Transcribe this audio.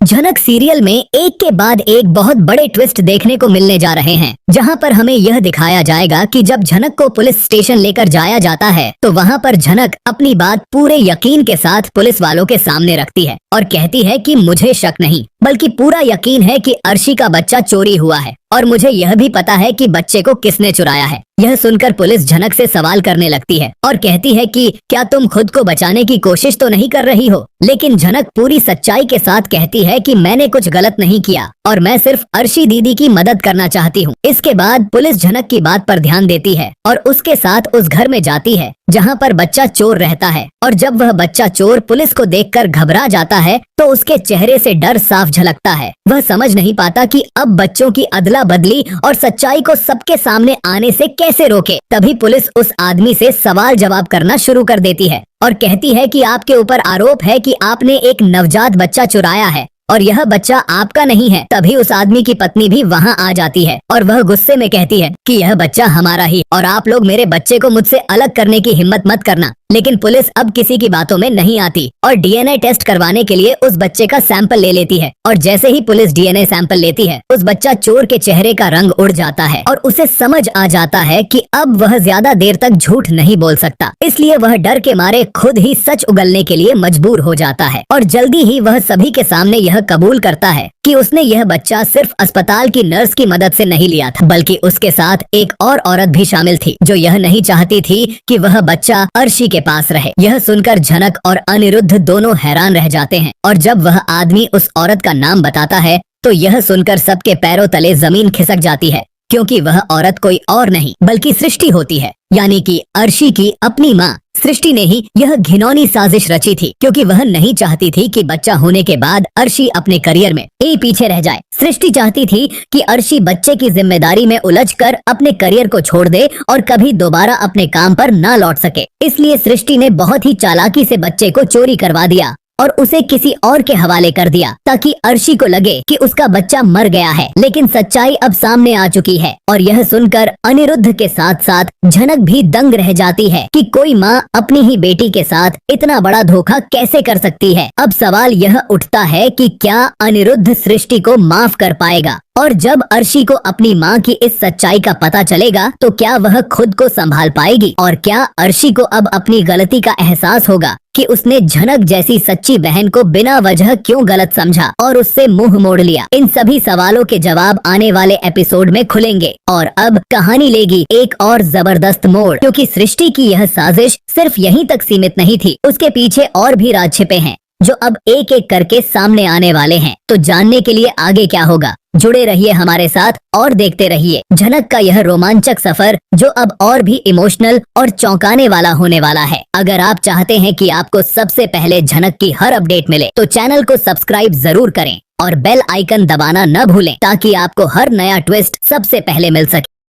झनक सीरियल में एक के बाद एक बहुत बड़े ट्विस्ट देखने को मिलने जा रहे हैं, जहां पर हमें यह दिखाया जाएगा कि जब झनक को पुलिस स्टेशन लेकर जाया जाता है तो वहां पर झनक अपनी बात पूरे यकीन के साथ पुलिस वालों के सामने रखती है और कहती है कि मुझे शक नहीं बल्कि पूरा यकीन है कि अर्शी का बच्चा चोरी हुआ है और मुझे यह भी पता है कि बच्चे को किसने चुराया है। यह सुनकर पुलिस झनक से सवाल करने लगती है और कहती है कि क्या तुम खुद को बचाने की कोशिश तो नहीं कर रही हो। लेकिन झनक पूरी सच्चाई के साथ कहती है कि मैंने कुछ गलत नहीं किया और मैं सिर्फ अर्शी दीदी की मदद करना चाहती हूँ। इसके बाद पुलिस झनक की बात पर ध्यान देती है और उसके साथ उस घर में जाती है जहाँ पर बच्चा चोर रहता है। और जब वह बच्चा चोर पुलिस को देखकर घबरा जाता है तो उसके चेहरे से डर साफ झलकता है। वह समझ नहीं पाता कि अब बच्चों की अदला बदली और सच्चाई को सबके सामने आने से कैसे रोके। तभी पुलिस उस आदमी से सवाल जवाब करना शुरू कर देती है और कहती है कि आपके ऊपर आरोप है कि आपने एक नवजात बच्चा चुराया है और यह बच्चा आपका नहीं है। तभी उस आदमी की पत्नी भी वहाँ आ जाती है और वह गुस्से में कहती है कि यह बच्चा हमारा ही और आप लोग मेरे बच्चे को मुझसे अलग करने की हिम्मत मत करना। लेकिन पुलिस अब किसी की बातों में नहीं आती और डीएनए टेस्ट करवाने के लिए उस बच्चे का सैंपल ले लेती है। और जैसे ही पुलिस डीएनए सैंपल लेती है उस बच्चा चोर के चेहरे का रंग उड़ जाता है और उसे समझ आ जाता है कि अब वह ज्यादा देर तक झूठ नहीं बोल सकता। इसलिए वह डर के मारे खुद ही सच उगलने के लिए मजबूर हो जाता है और जल्दी ही वह सभी के सामने यह कबूल करता है कि उसने यह बच्चा सिर्फ अस्पताल की नर्स की मदद से नहीं लिया था, बल्कि उसके साथ एक और औरत भी शामिल थी जो यह नहीं चाहती थी कि वह बच्चा अर्शी के पास रहे। यह सुनकर झनक और अनिरुद्ध दोनों हैरान रह जाते हैं और जब वह आदमी उस औरत का नाम बताता है तो यह सुनकर सबके पैरों तले जमीन खिसक जाती है, क्योंकि वह औरत कोई और नहीं बल्कि सृष्टि होती है, यानी कि अर्शी की अपनी माँ। सृष्टि ने ही यह घिनौनी साजिश रची थी क्योंकि वह नहीं चाहती थी कि बच्चा होने के बाद अर्शी अपने करियर में पीछे रह जाए। सृष्टि चाहती थी कि अर्शी बच्चे की जिम्मेदारी में उलझकर अपने करियर को छोड़ दे और कभी दोबारा अपने काम पर न लौट सके। इसलिए सृष्टि ने बहुत ही चालाकी से बच्चे को चोरी करवा दिया और उसे किसी और के हवाले कर दिया ताकि अर्शी को लगे कि उसका बच्चा मर गया है। लेकिन सच्चाई अब सामने आ चुकी है और यह सुनकर अनिरुद्ध के साथ साथ झनक भी दंग रह जाती है कि कोई माँ अपनी ही बेटी के साथ इतना बड़ा धोखा कैसे कर सकती है। अब सवाल यह उठता है कि क्या अनिरुद्ध सृष्टि को माफ कर पाएगा और जब अर्शी को अपनी माँ की इस सच्चाई का पता चलेगा तो क्या वह खुद को संभाल पाएगी और क्या अर्शी को अब अपनी गलती का एहसास होगा कि उसने झनक जैसी सच्ची बहन को बिना वजह क्यों गलत समझा और उससे मुंह मोड़ लिया। इन सभी सवालों के जवाब आने वाले एपिसोड में खुलेंगे और अब कहानी लेगी एक और जबरदस्त मोड़, क्योंकि सृष्टि की यह साजिश सिर्फ यहीं तक सीमित नहीं थी। उसके पीछे और भी राज छिपे हैं जो अब एक एक करके सामने आने वाले हैं। तो जानने के लिए आगे क्या होगा, जुड़े रहिए हमारे साथ और देखते रहिए झनक का यह रोमांचक सफर जो अब और भी इमोशनल और चौंकाने वाला होने वाला है। अगर आप चाहते हैं कि आपको सबसे पहले झनक की हर अपडेट मिले तो चैनल को सब्सक्राइब जरूर करें और बेल आइकन दबाना न भूलें ताकि आपको हर नया ट्विस्ट सबसे पहले मिल सके।